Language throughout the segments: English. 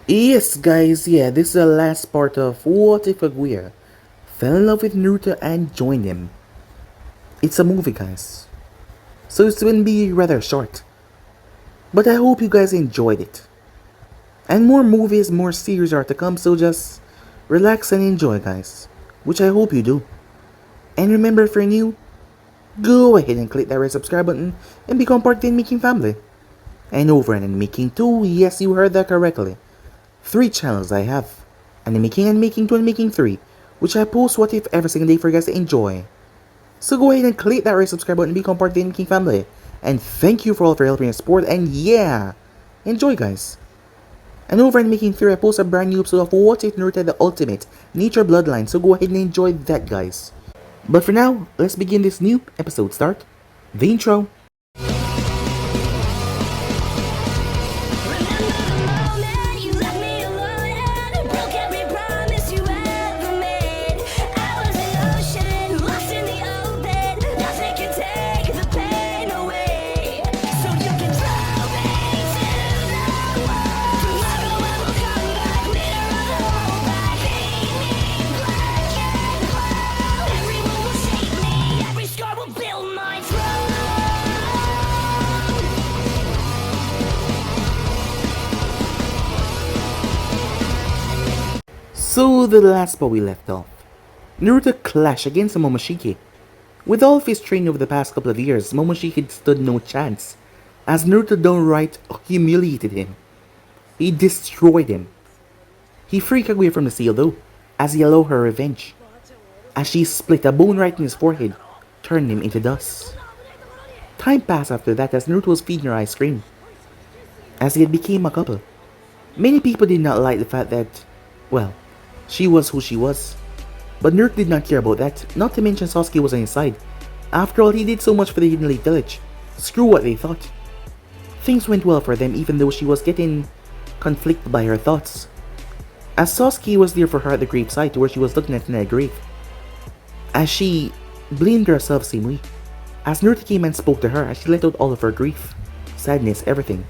Yes, guys, yeah, this is the last part of What If Kaguya fell in love with Naruto and joined him. It's a movie, guys, so it's going to be rather short. But I hope you guys enjoyed it. And more movies, more series are to come, so just relax and enjoy, guys. Which I hope you do. And remember, if you're new, go ahead and click that red subscribe button and become part of the Making family. And over and Making 2, yes, you heard that correctly. 3 channels I have. And Making and Making 2 and Making 3, which I post What If every single day for you guys to enjoy. So go ahead and click that red subscribe button and become part of the Making family. And thank you for all of your help and support, and yeah, enjoy, guys. And over in Making 3, I post a brand new episode of What If Naruto the Ultimate Nature Bloodline, so go ahead and enjoy that, guys. But for now, let's begin this new episode. Start the intro. So the last spot we left off, Naruto clashed against Momoshiki. With all of his training over the past couple of years, Momoshiki stood no chance, as Naruto downright humiliated him. He destroyed him. He freed Kaguya from the seal though, as he allowed her revenge, as she split a bone right in his forehead, turning him into dust. Time passed after that as Naruto was feeding her ice cream, as they became a couple. Many people did not like the fact that, well, she was who she was. But Naruto did not care about that, not to mention Sasuke was on his side. After all, he did so much for the Hidden Lake Village. Screw what they thought. Things went well for them even though she was getting conflicted by her thoughts, as Sasuke was there for her at the grave site where she was looking at the grave, as she blamed herself same way, as Naruto came and spoke to her as she let out all of her grief, sadness, everything,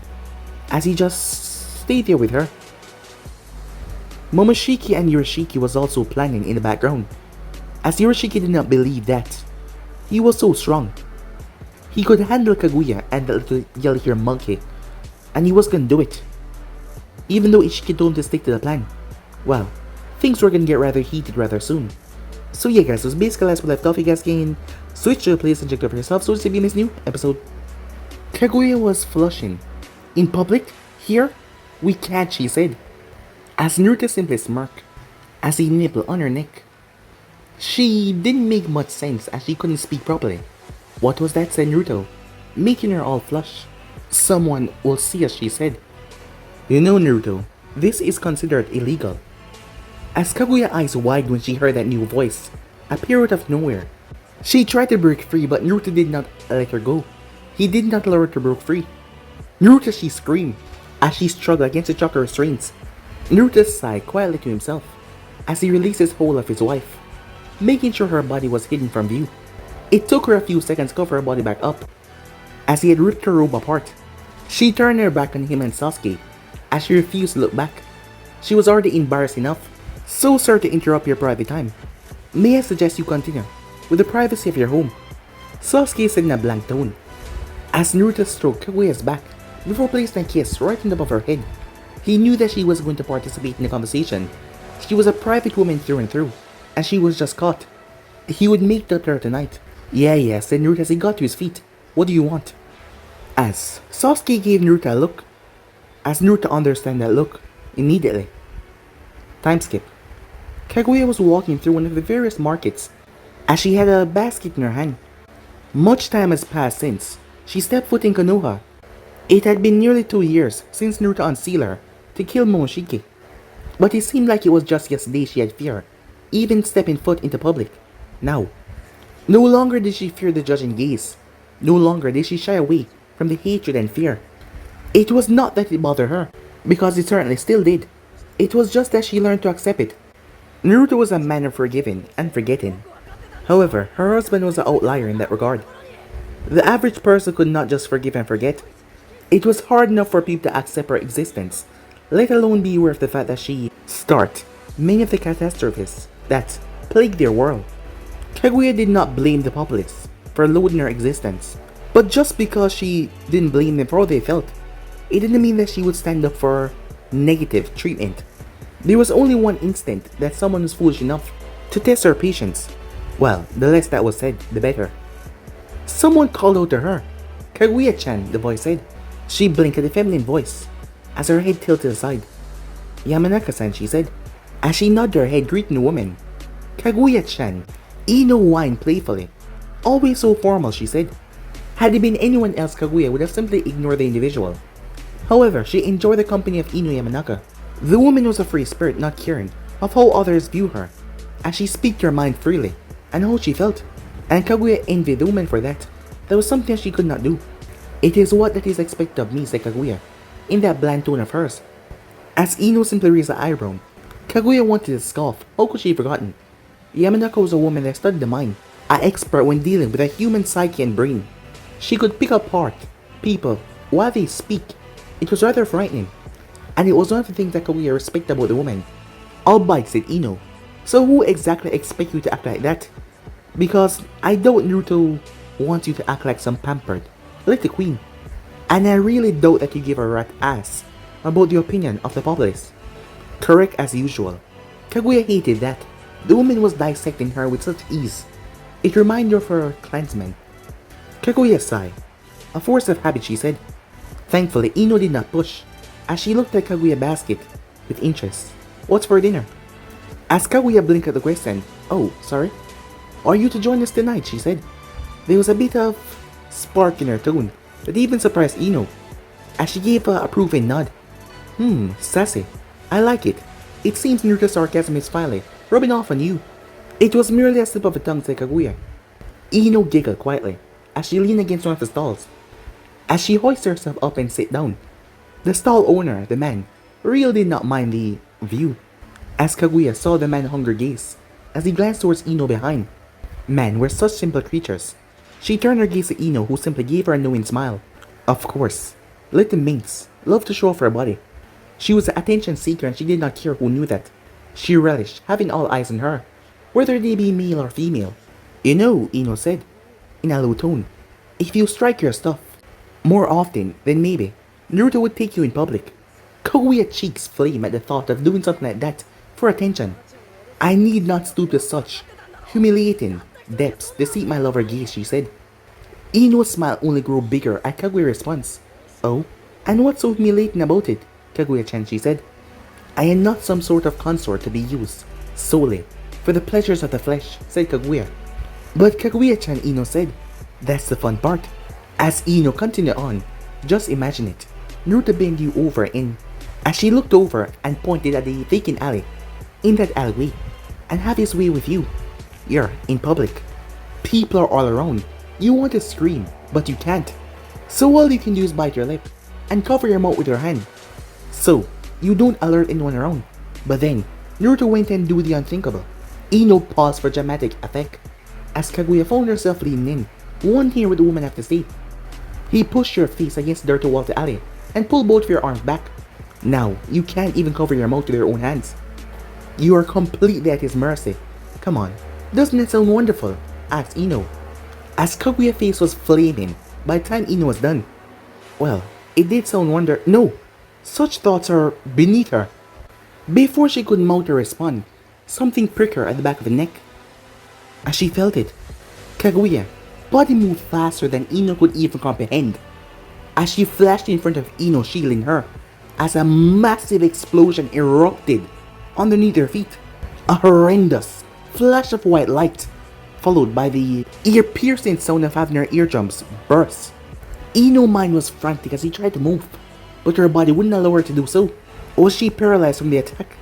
as he just stayed there with her. Momoshiki and Isshiki was also planning in the background, as Isshiki did not believe that he was so strong. He could handle Kaguya and the little yellow-haired monkey, and he was gonna do it. Even though Isshiki told him to stick to the plan, well, things were gonna get rather heated rather soon. So yeah, guys, so it's basically as we left off. You guys can switch to the place and check it out for yourself. So if you miss new episode, Kaguya was flushing in public. Here, we can't, she said, as Naruto simply smirked as he nibbled on her neck. She didn't make much sense as she couldn't speak properly. What was that, said Naruto, making her all flush. Someone will see us, she said. You know, Naruto, this is considered illegal. As Kaguya's eyes widened when she heard that new voice appear out of nowhere. She tried to break free, but Naruto did not let her go. He did not allow her to break free. Naruto, she screamed as she struggled against the chakra restraints. Naruto sighed quietly to himself as he released his hold of his wife, making sure her body was hidden from view. It took her a few seconds to cover her body back up, as he had ripped her robe apart. She turned her back on him and Sasuke, as she refused to look back. She was already embarrassed enough. So sorry to interrupt your private time. May I suggest you continue with the privacy of your home? Sasuke said in a blank tone, as Naruto stroked Kaguya's back before placing a kiss right on top of her head. He knew that she was going to participate in the conversation. She was a private woman through and through, and she was just caught. He would make up to her tonight. Yeah, said Naruto as he got to his feet. What do you want? As Sasuke gave Naruto a look, as Naruto understood that look immediately. Time skip. Kaguya was walking through one of the various markets, as she had a basket in her hand. Much time has passed since she stepped foot in Konoha. It had been nearly 2 years since Naruto unsealed her to kill Momoshiki, but it seemed like it was just yesterday she had fear, even stepping foot into public. Now, no longer did she fear the judging gaze. No longer did she shy away from the hatred and fear. It was not that it bothered her, because it certainly still did. It was just that she learned to accept it. Naruto was a man of forgiving and forgetting. However, her husband was an outlier in that regard. The average person could not just forgive and forget. It was hard enough for people to accept her existence, let alone be aware of the fact that she start many of the catastrophes that plague their world. Kaguya did not blame the populace for loathing her existence, but just because she didn't blame them for how they felt, it didn't mean that she would stand up for negative treatment. There was only one instant that someone was foolish enough to test her patience. Well, the less that was said, the better. Someone called out to her. Kaguya-chan, the voice said. She blinked at the feminine voice, as her head tilted aside. Yamanaka-san, she said, as she nodded her head greeting the woman. Kaguya-chan. Ino whined playfully. Always so formal, she said. Had it been anyone else, Kaguya would have simply ignored the individual. However, she enjoyed the company of Ino Yamanaka. The woman was a free spirit, not caring of how others view her, as she speak her mind freely, and how she felt. And Kaguya envied the woman for that. That was something she could not do. It is what that is expected of me, said Kaguya, in that bland tone of hers. As Ino simply raised an eyebrow, Kaguya wanted to scoff. How could she have forgotten? Yamanaka was a woman that studied the mind, an expert when dealing with a human psyche and brain. She could pick apart people while they speak. It was rather frightening, and it was one of the things that Kaguya respected about the woman. Albeit, said Ino. So who exactly expect you to act like that? Because I doubt Naruto wants you to act like some pampered, like the queen. And I really doubt that you give a rat ass about the opinion of the populace. Correct as usual. Kaguya hated that. The woman was dissecting her with such ease. It reminded her of her clansmen. Kaguya sighed. A force of habit, she said. Thankfully, Ino did not push, as she looked at Kaguya's basket with interest. What's for dinner? As Kaguya blinked at the question, oh, sorry? Are you to join us tonight, she said. There was a bit of spark in her tone that even surprised Ino, as she gave a approving nod. Sassy. I like it. It seems Naruto's sarcasm is finally rubbing off on you. It was merely a slip of the tongue, said Kaguya. Ino giggled quietly, as she leaned against one of the stalls. As she hoisted herself up and sat down, the stall owner, the man, really did not mind the view. As Kaguya saw the man's hungry gaze, as he glanced towards Ino behind. Men were such simple creatures. She turned her gaze to Ino, who simply gave her a knowing smile. Of course, little minx loved to show off her body. She was an attention seeker and she did not care who knew that. She relished having all eyes on her, whether they be male or female. You know, Ino said, in a low tone, if you strike your stuff more often, then maybe Naruto would take you in public. Kaguya's cheeks flamed at the thought of doing something like that for attention. I need not stoop to such humiliating depths to seek my lover gaze, she said. Ino's smile only grew bigger at Kaguya's response. Oh, and what's so humiliating about it? Kaguya-chan, she said. I am not some sort of consort to be used solely for the pleasures of the flesh, said Kaguya. But Kaguya-chan, Ino said, that's the fun part. As Ino continued on, just imagine it. Naruto bent you over as she looked over and pointed at the vacant alley, in that alleyway, and have his way with you. You're in public. People are all around. You want to scream, but you can't. So all you can do is bite your lip and cover your mouth with your hand. So you don't alert anyone around. But then Naruto went and do the unthinkable. Ino paused for dramatic effect as Kaguya found herself leaning in, one hearing what the woman had to say. He pushed your face against the dirt wall of the alley and pulled both of your arms back. Now you can't even cover your mouth with your own hands. You are completely at his mercy. Come on, doesn't it sound wonderful? Asked Ino, as Kaguya's face was flaming by the time Ino was done. Well, it did sound No, such thoughts are beneath her. Before she could mount or respond, something pricked her at the back of the neck. As she felt it, Kaguya's body moved faster than Ino could even comprehend. As she flashed in front of Ino, shielding her, as a massive explosion erupted underneath her feet. A horrendous flash of white light, followed by the ear-piercing sound of having her eardrums burst. Ino's mind was frantic as he tried to move, but her body wouldn't allow her to do so. Was she paralyzed from the attack?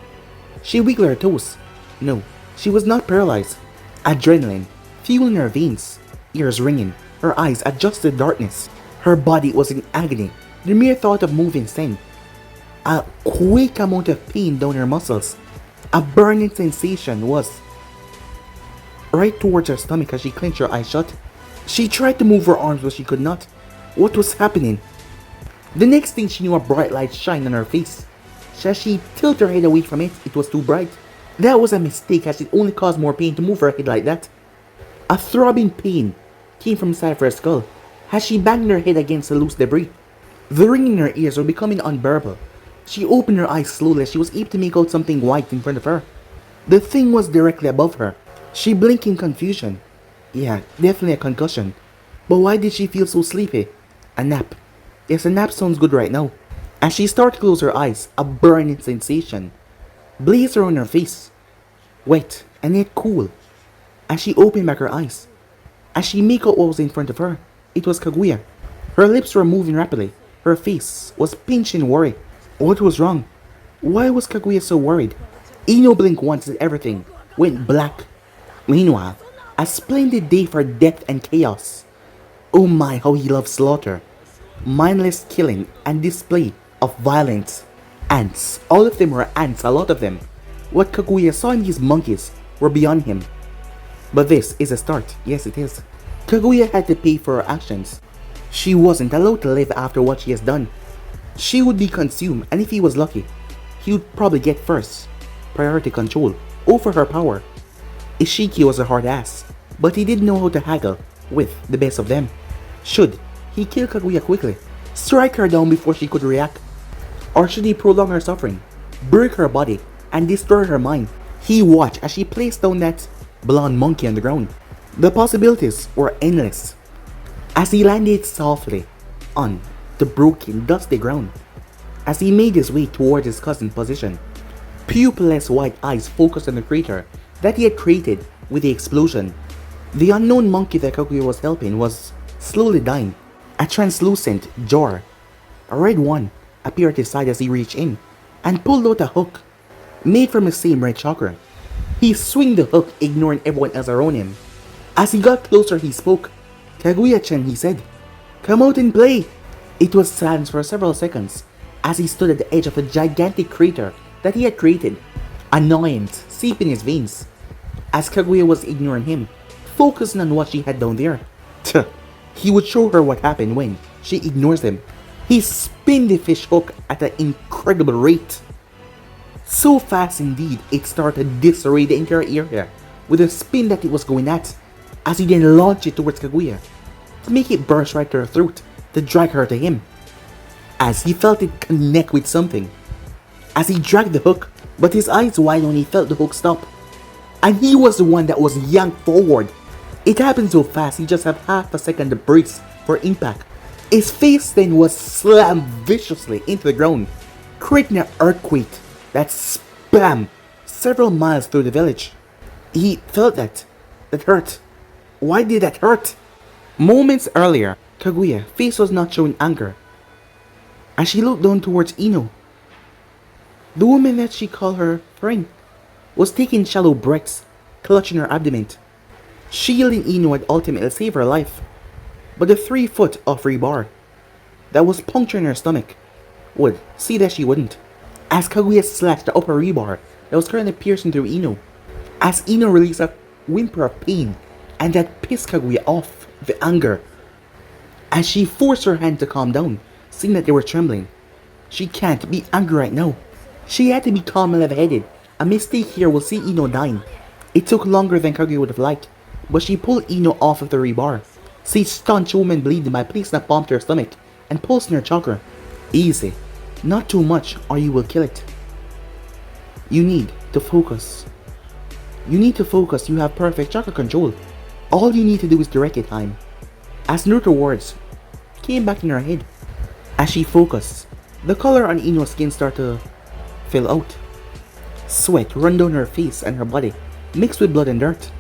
She wiggled her toes. No, she was not paralyzed. Adrenaline fueling her veins, ears ringing, her eyes adjusted to darkness. Her body was in agony. The mere thought of moving sent a quick amount of pain down her muscles. A burning sensation was right towards her stomach as she clenched her eyes shut. She tried to move her arms but she could not. What was happening? The next thing she knew, a bright light shined on her face. As she tilted her head away from it, it was too bright. That was a mistake as it only caused more pain to move her head like that. A throbbing pain came from inside of her skull as she banged her head against the loose debris. The ring in her ears were becoming unbearable. She opened her eyes slowly as she was able to make out something white in front of her. The thing was directly above her. She blinked in confusion. Yeah, definitely a concussion. But why did she feel so sleepy? A nap. Yes, a nap sounds good right now. As she started to close her eyes, a burning sensation blazed around her face. Wet and yet cool. As she opened back her eyes, as she made out what was in front of her, it was Kaguya. Her lips were moving rapidly. Her face was pinched in worry. What was wrong? Why was Kaguya so worried? Ino blinked once as everything went black. Meanwhile, a splendid day for death and chaos. Oh my, how he loved slaughter. Mindless killing and display of violence. Ants. All of them were ants, a lot of them. What Kaguya saw in these monkeys were beyond him. But this is a start. Yes, it is. Kaguya had to pay for her actions. She wasn't allowed to live after what she has done. She would be consumed, and if he was lucky, he would probably get first priority control over her power. Isshiki was a hard ass, but he didn't know how to haggle with the best of them. Should he kill Kaguya quickly, strike her down before she could react? Or should he prolong her suffering, break her body, and destroy her mind? He watched as she placed down that blonde monkey on the ground. The possibilities were endless. As he landed softly on the broken, dusty ground, as he made his way towards his cousin's position, pupilless white eyes focused on the crater that he had created with the explosion. The unknown monkey that Kaguya was helping was slowly dying. A translucent jar, a red one, appeared at his side as he reached in and pulled out a hook made from the same red chakra. He swung the hook, ignoring everyone else around him. As he got closer, he spoke. "Kaguya-chan," he said. "Come out and play." It was silence for several seconds as he stood at the edge of a gigantic crater that he had created. Annoyance seeped in his veins as Kaguya was ignoring him, focusing on what she had down there. He would show her what happened when she ignores him. He spun the fish hook at an incredible rate. So fast indeed, it started to disarray the entire area with the spin that it was going at, as he then launched it towards Kaguya to make it burst right to her throat to drag her to him. As he felt it connect with something, as he dragged the hook, but his eyes wide when he felt the hook stop, and he was the one that was yanked forward. It happened so fast he just had half a second to brace for impact. His face then was slammed viciously into the ground, creating an earthquake that spam several miles through the village. He felt that hurt. Why did that hurt? Moments earlier, Kaguya's face was not showing anger as she looked down towards Ino. The woman that she called her friend was taking shallow breaths, clutching her abdomen. Shielding Ino had ultimately saved her life, but the 3 foot of rebar that was puncturing her stomach would see that she wouldn't. As Kaguya slashed the upper rebar that was currently piercing through Ino, as Ino released a whimper of pain, and that pissed Kaguya off the anger. As she forced her hand to calm down, seeing that they were trembling. She can't be angry right now. She had to be calm and level-headed. A mistake here will see Ino dying. It took longer than Kaguya would have liked, but she pulled Ino off of the rebar. See staunch woman bleeding by placing a palm to her stomach and pulsing her chakra. Easy. Not too much or you will kill it. You need to focus. You have perfect chakra control. All you need to do is direct it time. As Naruto words came back in her head. As she focused, the color on Ino's skin started to fill out. Sweat run down her face and her body, mixed with blood and dirt.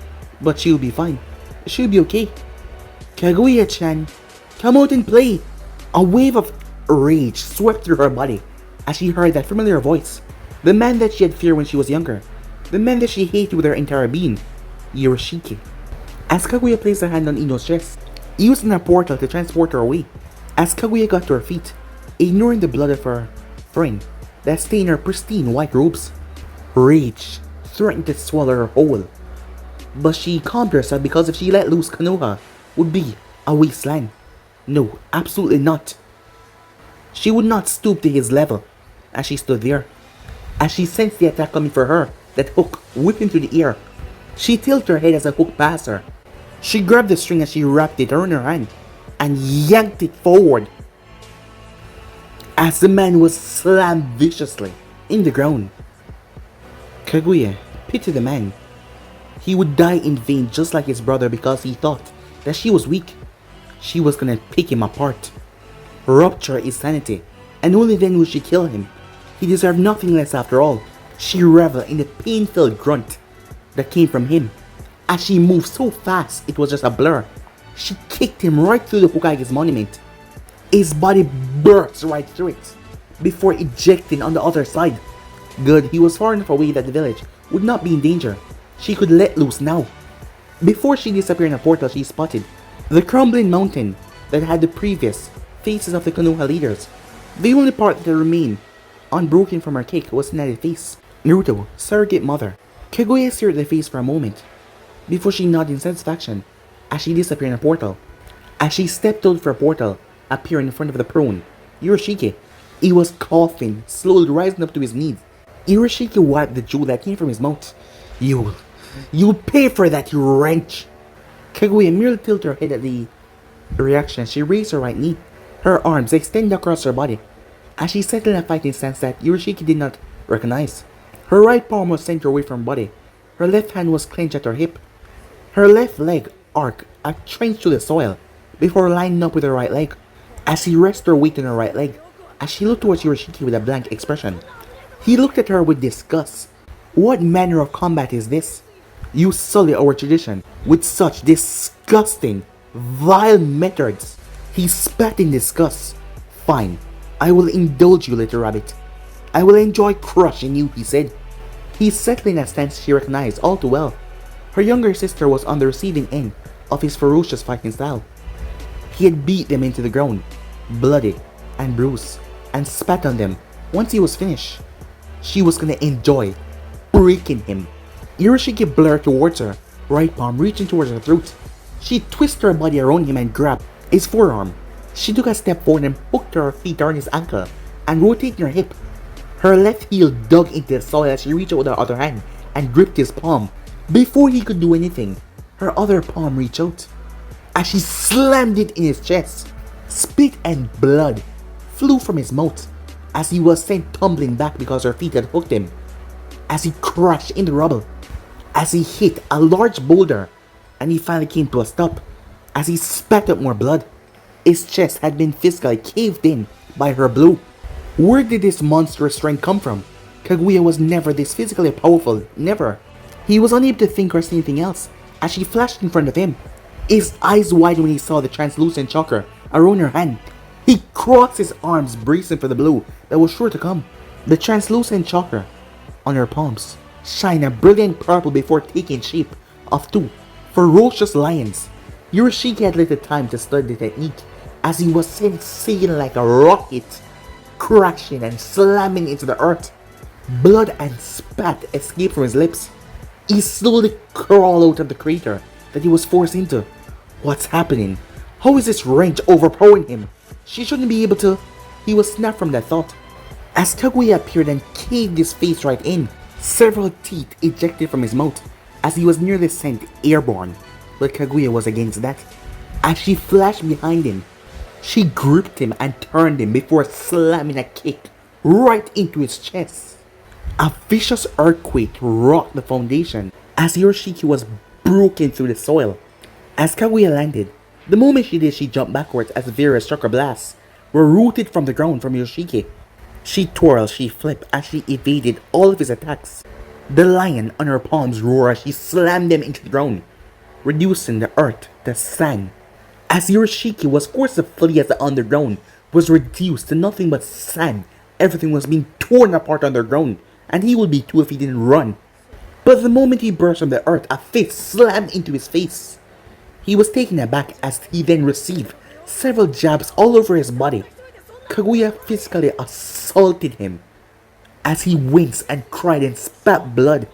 But she'll be fine. She'll be okay. "Kaguya-chan, come out and play!" A wave of rage swept through her body as she heard that familiar voice. The man that she had feared when she was younger. The man that she hated with her entire being. Isshiki. As Kaguya placed her hand on Ino's chest, using a portal to transport her away. As Kaguya got to her feet, ignoring the blood of her friend that stained her pristine white robes. Rage threatened to swallow her whole. But she calmed herself because if she let loose, Konoha would be a wasteland. No, absolutely not. She would not stoop to his level as she stood there, As she sensed the attack coming for her, that hook whipping through the air, she tilted her head as the hook passed her. She grabbed the string as she wrapped it around her hand and yanked it forward as the man was slammed viciously in the ground. Kaguya pitied the man. He would die in vain just like his brother because he thought that she was weak. She was gonna pick him apart, rupture his sanity, and only then would she kill him. He deserved nothing less after all. She reveled in the pain-filled grunt that came from him. As she moved so fast, it was just a blur. She kicked him right through the Hokage's monument. His body burst right through it, before ejecting on the other side. Good, he was far enough away that the village would not be in danger. She could let loose now. Before she disappeared in a portal, she spotted the crumbling mountain that had the previous faces of the Konoha leaders. The only part that remained unbroken from her cake was Naruto's face. Naruto, surrogate mother. Kaguya stared at the face for a moment, before she nodded in satisfaction as she disappeared in a portal. As she stepped out for a portal, appearing in front of the prone Isshiki. He was coughing, slowly rising up to his knees. Isshiki wiped the jewel that came from his mouth. You'll pay for that, you wrench! Kaguya merely tilted her head at the reaction. She raised her right knee, her arms extended across her body, as she settled in a fighting stance that Isshiki did not recognize. Her right palm was centered away from her body. Her left hand was clenched at her hip. Her left leg arced a trench to the soil before lining up with her right leg. As she rested her weight on her right leg, as she looked towards Isshiki with a blank expression, he looked at her with disgust. What manner of combat is this? You sully our tradition with such disgusting, vile methods. He spat in disgust. Fine, I will indulge you, little rabbit. I will enjoy crushing you, he said. He settled in a stance she recognized all too well. Her younger sister was on the receiving end of his ferocious fighting style. He had beat them into the ground, bloody and bruised, and spat on them. Once he was finished, she was gonna enjoy breaking him. Isshiki blurred towards her, right palm reaching towards her throat. She twisted her body around him and grabbed his forearm. She took a step forward and hooked her feet around his ankle and rotating her hip. Her left heel dug into the soil as she reached out with her other hand and gripped his palm. Before he could do anything, her other palm reached out as she slammed it in his chest. Spit and blood flew from his mouth as he was sent tumbling back because her feet had hooked him. As he crashed in the rubble, as he hit a large boulder, and he finally came to a stop as he spat up more blood. His chest had been physically caved in by her blow. Where did this monstrous strength come from? Kaguya was never this physically powerful, never. He was unable to think or see anything else as she flashed in front of him. His eyes wide when he saw the translucent chakra around her hand. He crossed his arms, bracing for the blow that was sure to come. The translucent chakra on her palms shined a brilliant purple before taking shape of two ferocious lions. Isshiki had little time to study the technique as he was sent sailing like a rocket, crashing and slamming into the earth. Blood and spat escaped from his lips. He slowly crawled out of the crater that he was forced into. What's happening? How is this wrench overpowering him? She shouldn't be able to. He was snapped from that thought. As Kaguya appeared and caved his face right in, several teeth ejected from his mouth as he was nearly sent airborne. But Kaguya was against that. As she flashed behind him, she gripped him and turned him before slamming a kick right into his chest. A vicious earthquake rocked the foundation as Isshiki was broken through the soil. As Kaguya landed, the moment she did, she jumped backwards as various chakra blasts were rooted from the ground from Isshiki. She twirled, she flipped as she evaded all of his attacks. The lion on her palms roared as she slammed them into the ground, reducing the earth to sand. As Isshiki was forced to flee as the underground was reduced to nothing but sand, everything was being torn apart underground, and he would be too if he didn't run. But the moment he burst from the earth, a fist slammed into his face. He was taken aback as he then received several jabs all over his body. Kaguya physically assaulted him as he winced and cried and spat blood.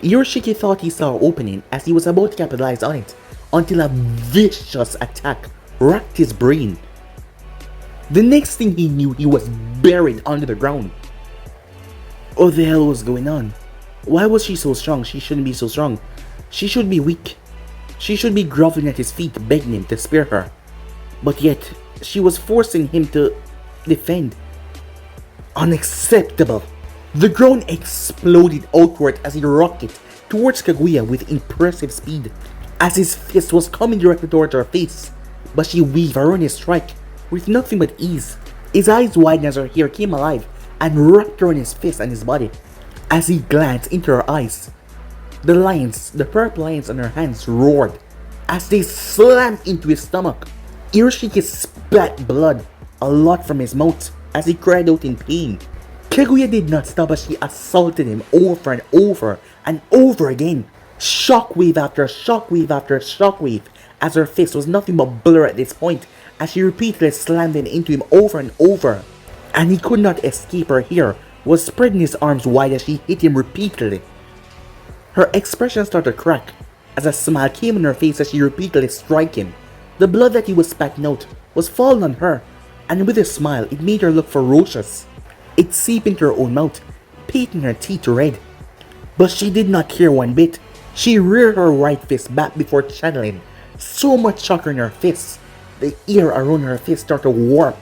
Isshiki thought he saw an opening as he was about to capitalize on it until a vicious attack racked his brain. The next thing he knew, he was buried under the ground. What the hell was going on? Why was she so strong? She shouldn't be so strong. She should be weak. She should be groveling at his feet, begging him to spare her. But yet, she was forcing him to defend. Unacceptable. The groan exploded outward as he rocked towards Kaguya with impressive speed, as his fist was coming directly towards her face. But she weaved around his strike with nothing but ease. His eyes widened as her hair came alive and wrapped around his fist and his body. As he glanced into her eyes, the purple lines on her hands roared as they slammed into his stomach. Isshiki spat blood a lot from his mouth as he cried out in pain. Kaguya did not stop as she assaulted him over and over and over again. Shockwave after shockwave after shockwave, as her fist was nothing but blur at this point, as she repeatedly slammed it into him over and over. And he could not escape her here, was spreading his arms wide as she hit him repeatedly. Her expression started to crack, as a smile came on her face as she repeatedly struck him. The blood that he was spatting out was falling on her, and with a smile it made her look ferocious. It seeped into her own mouth, painting her teeth red. But she did not care one bit. She reared her right fist back before channeling so much chakra in her fists. The air around her fist started to warp.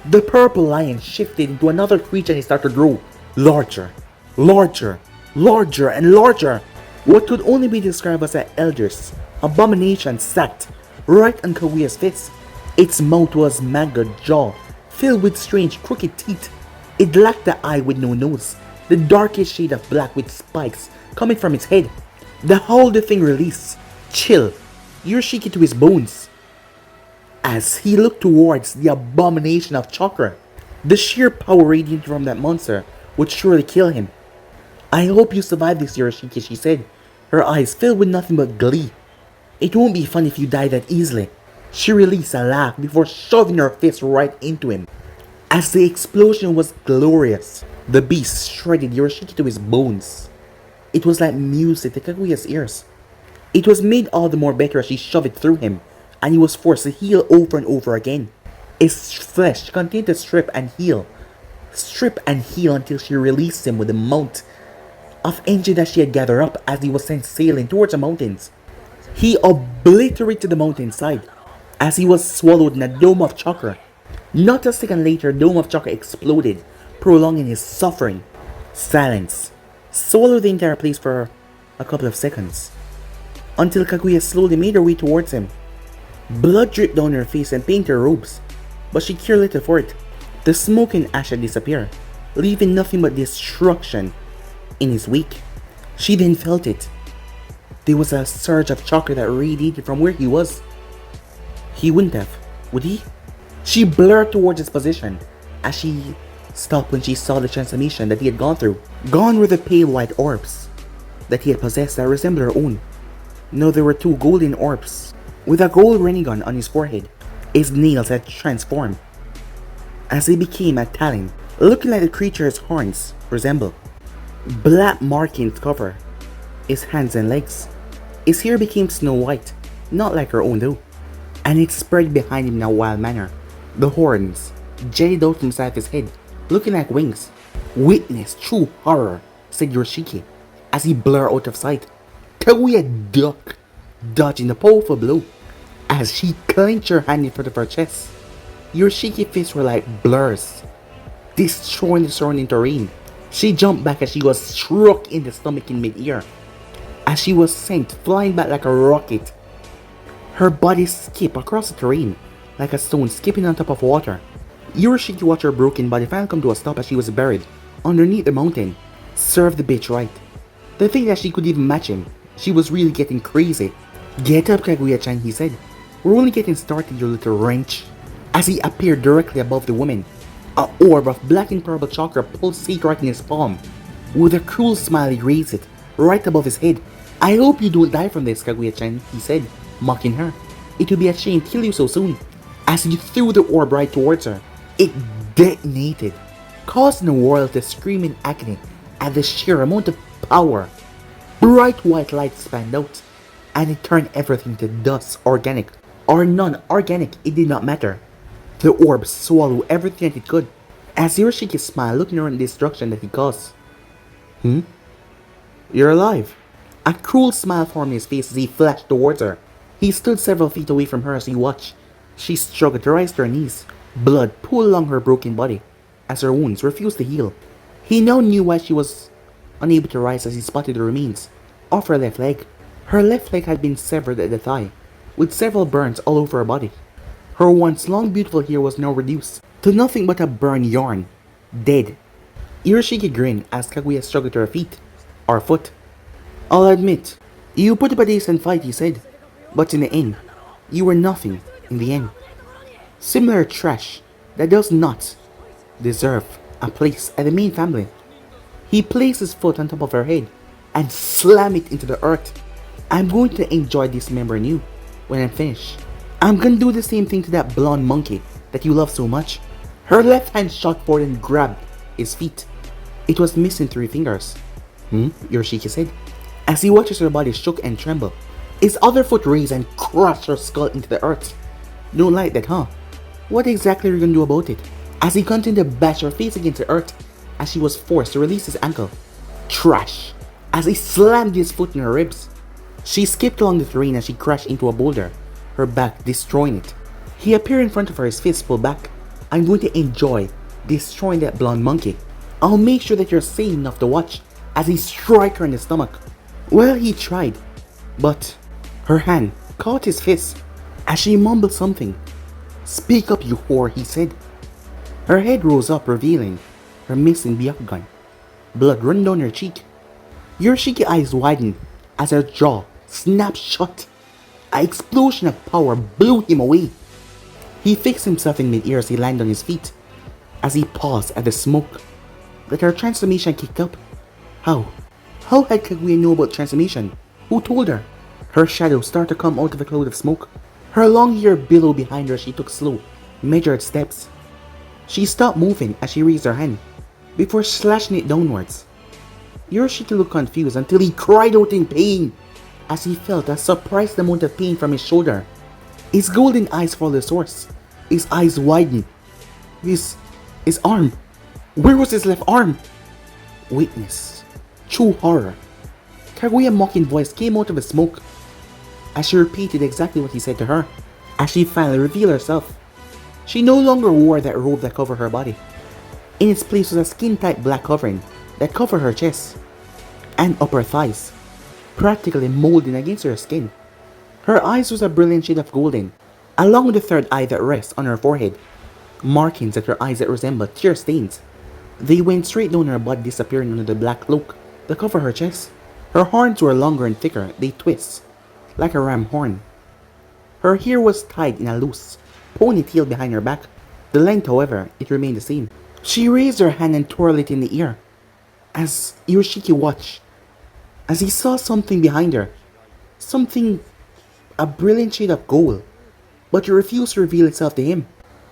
The purple lion shifted into another creature and it started to grow larger, larger, larger and larger. What could only be described as an eldritch abomination sat right on Kaguya's fist. Its mouth was mangled jaw, filled with strange crooked teeth. It lacked the eye with no nose, the darkest shade of black with spikes coming from its head. The whole the thing released, chill, Isshiki to his bones. As he looked towards the abomination of chakra, the sheer power radiating from that monster would surely kill him. I hope you survive this, Isshiki, she said, her eyes filled with nothing but glee. It won't be fun if you die that easily. She released a laugh before shoving her fist right into him. As the explosion was glorious, the beast shredded Isshiki to his bones. It was like music to Kaguya's ears. It was made all the more better as she shoved it through him, and he was forced to heal over and over again. His flesh continued to strip and heal until she released him with the amount of energy that she had gathered up as he was sent sailing towards the mountains. He obliterated the mountainside as he was swallowed in a dome of chakra. Not a second later, the dome of chakra exploded, prolonging his suffering. Silence swallowed the entire place for a couple of seconds, until Kaguya slowly made her way towards him. Blood dripped down her face and painted her robes, but she cared little for it. The smoke and ash had disappeared, leaving nothing but destruction in his wake. She then felt it. There was a surge of chakra that radiated from where he was. He wouldn't have, would he? She blurred towards his position as she stopped when she saw the transformation that he had gone through. Gone were the pale white orbs that he had possessed that resembled her own. No, there were two golden orbs with a gold ring on his forehead. His nails had transformed as they became a talon, looking like the creature's horns resemble. Black markings cover his hands and legs. His hair became snow white, not like her own though, and it spread behind him in a wild manner. The horns jetted out from the side of his head, looking like wings. Witness true horror, said Isshiki, as he blurred out of sight. Kaguya ducked, dodging the powerful blow, as she clenched her hand in front of her chest. Ishiki's fists were like blurs, destroying the surrounding terrain. She jumped back as she was struck in the stomach in mid-air, as she was sent flying back like a rocket. Her body skipped across the terrain like a stone skipping on top of water. Isshiki watched her broken body finally come to a stop as she was buried underneath the mountain. Served the bitch right. To think that she could even match him, she was really getting crazy. Get up, Kaguya-chan, he said. We're only getting started, you little wrench. As he appeared directly above the woman, an orb of black and purple chakra pulsated right in his palm. With a cruel smile, he raised it right above his head. I hope you don't die from this, Kaguya-chan, he said, mocking her. It would be a shame to kill you so soon. As he threw the orb right towards her, it detonated, causing the world to scream in agony at the sheer amount of power. Bright white light spanned out, and it turned everything to dust, organic or non-organic, it did not matter. The orb swallowed everything that it could, as Isshiki smiled, looking around the destruction that he caused. Hmm? You're alive. A cruel smile formed his face as he flashed towards her. He stood several feet away from her as he watched. She struggled to rise to her knees. Blood pooled along her broken body as her wounds refused to heal. He now knew why she was unable to rise as he spotted the remains of her left leg. Her left leg had been severed at the thigh, with several burns all over her body. Her once long beautiful hair was now reduced to nothing but a burned yarn. Dead. Isshiki grinned as Kaguya struggled to her feet. Or foot. I'll admit, you put up a decent fight, he said. But in the end, you were nothing in the end. Similar trash that does not deserve a place at the main family. He placed his foot on top of her head and slammed it into the earth. I'm going to enjoy dismembering you when I'm finished. I'm gonna do the same thing to that blonde monkey that you love so much. Her left hand shot forward and grabbed his feet. It was missing 3 fingers. Isshiki said, as he watches her body shook and tremble. His other foot raised and crushed her skull into the earth. Don't like that, huh? What exactly are you gonna do about it? As he continued to bash her face against the earth as she was forced to release his ankle. Trash! As he slammed his foot in her ribs. She skipped along the terrain as she crashed into a boulder, her back destroying it. He appeared in front of her, his fist pulled back. I'm going to enjoy destroying that blonde monkey. I'll make sure that you're sane enough to watch as he struck her in the stomach. Well, he tried, but her hand caught his fist as she mumbled something. Speak up, you whore, he said. Her head rose up, revealing her missing Byakugan. Blood running down her cheek. Ishiki's eyes widened as her jaw snapped shut. An explosion of power blew him away. He fixed himself in mid-air as he landed on his feet. As he paused at the smoke that her transformation kicked up. How? How had Kaguya known about transformation? Who told her? Her shadow started to come out of a cloud of smoke. Her long hair billowed behind her as she took slow, measured steps. She stopped moving as she raised her hand, before slashing it downwards. Isshiki looked confused until he cried out in pain, as he felt a surprised amount of pain from his shoulder. His golden eyes followed the source. His eyes widened. His arm. Where was his left arm? Witness. True horror. Kaguya's mocking voice came out of the smoke as she repeated exactly what he said to her. As she finally revealed herself, she no longer wore that robe that covered her body. In its place was a skin-tight black covering that covered her chest and upper thighs, practically molding against her skin. Her eyes was a brilliant shade of golden, along with the third eye that rests on her forehead, markings at her eyes that resembled tear stains. They went straight down her body, disappearing under the black cloak that covered her chest. Her horns were longer and thicker, they twist like a ram horn. Her hair was tied in a loose ponytail behind her back. The length, however, it remained the same. She raised her hand and twirled it in the air as Isshiki watched, as he saw something behind her. Something, a brilliant shade of gold, but it refused to reveal itself to him.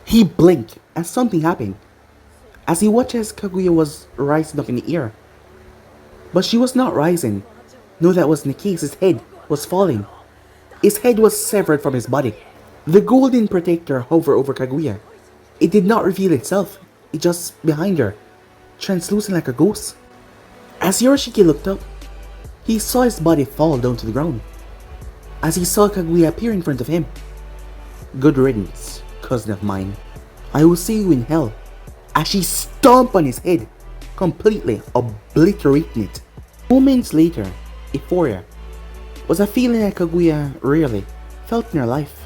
He blinked as something happened, as he watched as Kaguya was rising up in the air. But she was not rising. No, that wasn't the case. His head was falling. His head was severed from his body. The golden protector hovered over Kaguya. It did not reveal itself. It just behind her, translucent like a ghost. As Isshiki looked up, he saw his body fall down to the ground. As he saw Kaguya appear in front of him. Good riddance, cousin of mine. I will see you in hell. As she stomped on his head, completely obliterating it. Moments later, euphoria was a feeling that Kaguya rarely felt in her life.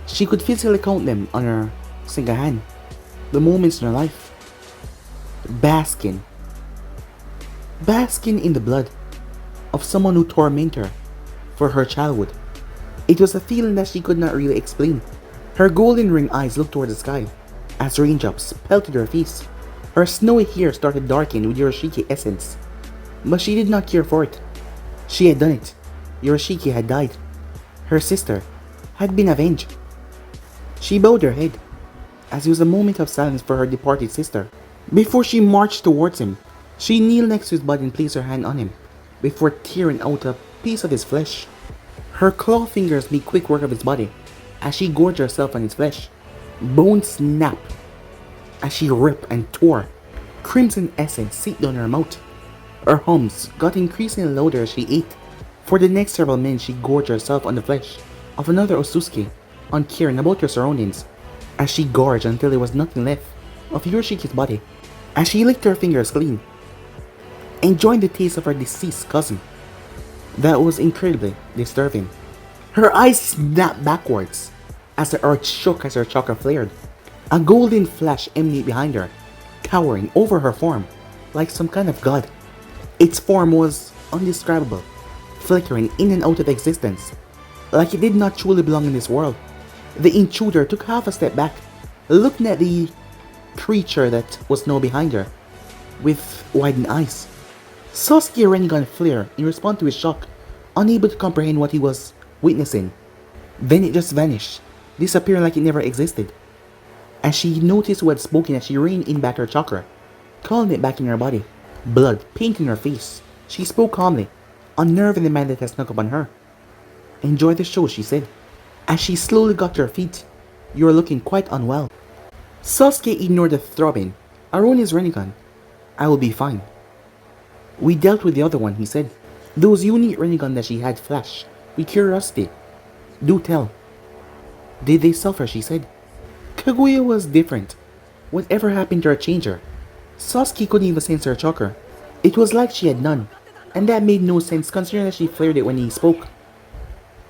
She could physically count them on her single hand, the moments in her life. Basking in the blood of someone who tormented her for her childhood. It was a feeling that she could not really explain. Her golden ring eyes looked toward the sky as raindrops pelted her face. Her snowy hair started darkening with Isshiki essence, but she did not care for it. She had done it. Isshiki had died. Her sister had been avenged. She bowed her head as it was a moment of silence for her departed sister. Before she marched towards him, she kneeled next to his body and placed her hand on him before tearing out a piece of his flesh. Her claw fingers made quick work of his body as she gorged herself on his flesh. Bones snapped as she ripped and tore Crimson essence seeped down her mouth. Her hums got increasingly louder as she ate. For the next several minutes she gorged herself on the flesh of another Otsutsuki, uncaring about her surroundings, as she gorged until there was nothing left of Yoshiki's body, as she licked her fingers clean, enjoying the taste of her deceased cousin. That was incredibly disturbing. Her eyes snapped backwards as the earth shook as her chakra flared. A golden flash emanated behind her, towering over her form like some kind of god. Its form was undescribable, flickering in and out of existence, like it did not truly belong in this world. The intruder took half a step back, looking at the creature that was now behind her, with widened eyes. Sasuke Rinnegan flared in response to his shock, unable to comprehend what he was witnessing. Then it just vanished, disappearing like it never existed. As she noticed who had spoken as she reined in back her chakra, calling it back in her body, blood painting her face, she spoke calmly, unnerving the man that had snuck up on her. "Enjoy the show," she said, as she slowly got to her feet. "You are looking quite unwell." Sasuke ignored the throbbing around his Rinnegan. "I will be fine." "We dealt with the other one," he said. "Those unique Rinnegan that she had flashed with curiosity. Do tell." "Did they suffer?" she said. Kaguya was different. Whatever happened to her changer? Sasuke couldn't even sense her chakra. It was like she had none, and that made no sense considering that she flared it when he spoke.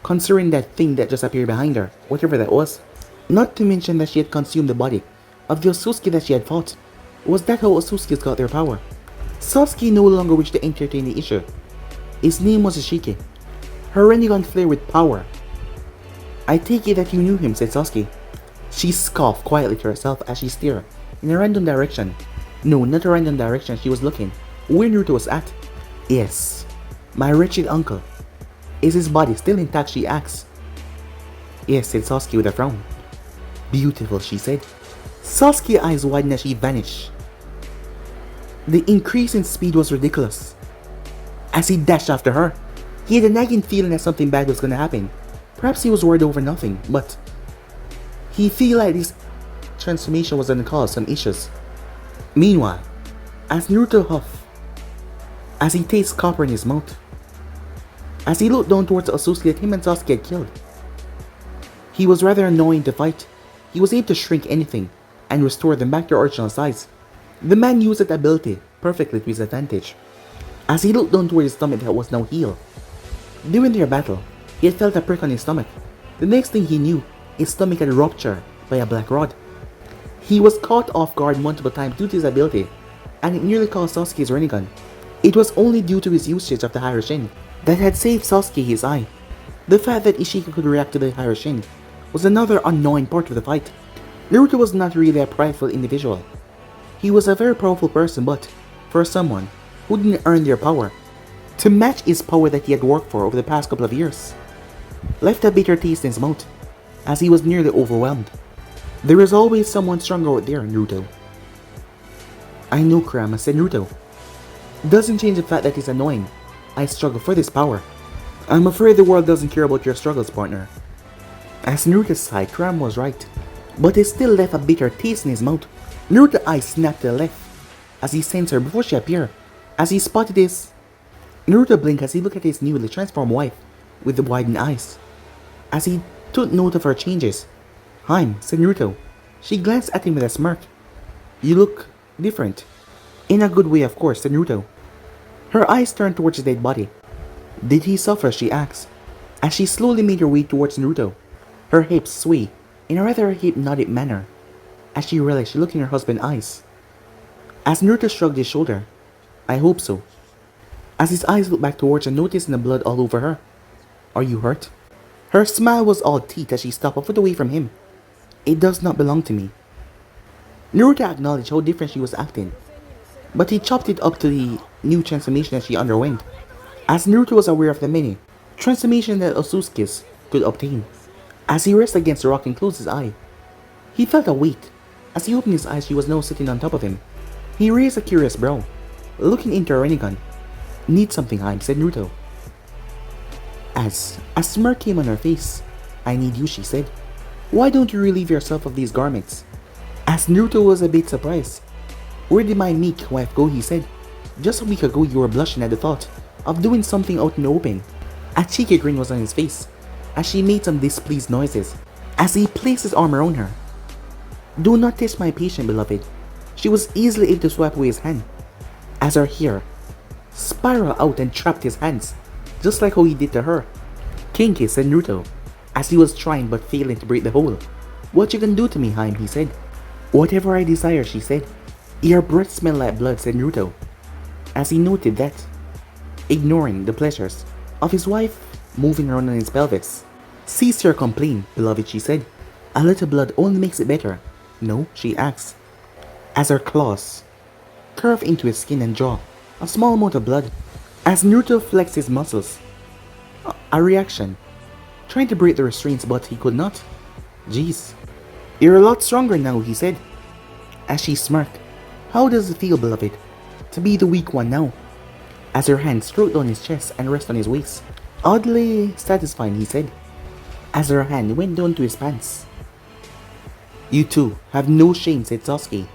Considering that thing that just appeared behind her, whatever that was. Not to mention that she had consumed the body of the Otsutsuki that she had fought. Was that how Otsutsukis got their power? Sasuke no longer wished to entertain the issue. His name was Isshiki. Her Rinnegan flared with power. "I take it that you knew him," said Sasuke. She scoffed quietly to herself as she stared in a random direction. No, not a random direction, she was looking where Naruto was at. "Yes, my wretched uncle. Is his body still intact?" she asked. "Yes," said Sasuke with a frown. "Beautiful," she said. Sasuke's eyes widened as she vanished. The increase in speed was ridiculous. As he dashed after her, he had a nagging feeling that something bad was going to happen. Perhaps he was worried over nothing, but he felt like this transformation was going to cause some issues. Meanwhile, as Naruto huffed, as he tasted copper in his mouth, as he looked down towards the Otsutsuki that him and Sasuke had killed, he was rather annoying to fight. He was able to shrink anything and restore them back to their original size. The man used that ability perfectly to his advantage. As he looked down toward his stomach that was now healed. During their battle, he had felt a prick on his stomach. The next thing he knew, his stomach had ruptured by a black rod. He was caught off guard multiple times due to his ability, and it nearly cost Sasuke's Rinnegan. It was only due to his usage of the Harashin that had saved Sasuke his eye. The fact that Isshiki could react to the Harashin was another annoying part of the fight. Naruto was not really a prideful individual. He was a very powerful person, but for someone who didn't earn their power, to match his power that he had worked for over the past couple of years, left a bitter taste in his mouth, as he was nearly overwhelmed. "There is always someone stronger out there, Naruto." "I know, Kurama," said Naruto. "Doesn't change the fact that it's annoying. I struggle for this power. I'm afraid the world doesn't care about your struggles, partner." As Naruto sighed, Kurama was right, but it still left a bitter taste in his mouth. Naruto's eyes snapped to the left as he sensed her before she appeared. As he spotted this, Naruto blinked as he looked at his newly transformed wife with the widened eyes. As he took note of her changes, "Hi," said Naruto. She glanced at him with a smirk. "You look different." "In a good way, of course," said Naruto. Her eyes turned towards the dead body. "Did he suffer?" she asked, as she slowly made her way towards Naruto. Her hips swayed in a rather hypnotic manner as she relished looking in her husband's eyes. As Naruto shrugged his shoulder, "I hope so." As his eyes looked back towards her, noticing the blood all over her. "Are you hurt?" Her smile was all teeth as she stopped a foot away from him. "It does not belong to me." Naruto acknowledged how different she was acting, but he chopped it up to the new transformation that she underwent, as Naruto was aware of the many transformations that Otsutsuki could obtain. As he rested against the rock and closed his eye, he felt a weight. As he opened his eyes, she was now sitting on top of him. He raised a curious brow, looking into her Rinnegan. "Need something, Haim," said Naruto. As a smirk came on her face. "I need you," she said. "Why don't you relieve yourself of these garments?" As Naruto was a bit surprised, "Where did my meek wife go?" he said. "Just a week ago you were blushing at the thought of doing something out in the open." A cheeky grin was on his face as she made some displeased noises as he placed his arm around her. "Do not test my patience, beloved." She was easily able to swipe away his hand as her hair spiraled out and trapped his hands, just like how he did to her. "Kinky," said Naruto, as he was trying but failing to break the hold. "What you can do to me, Haim?" he said. "Whatever I desire," she said. "Your breath smelled like blood," said Naruto, as he noted that, ignoring the pleasures of his wife moving around on his pelvis. "Cease your complaint, beloved," she said. "A little blood only makes it better." "No?" she asked, as her claws curved into his skin and jaw, a small amount of blood, as Naruto flexed his muscles. A reaction, trying to break the restraints, but he could not. "Jeez, you're a lot stronger now," he said, as she smirked. "How does it feel, beloved, to be the weak one now?" As her hand stroked on his chest and rested on his waist. "Oddly satisfying," he said, as her hand went down to his pants. "You two have no shame," said Sasuke,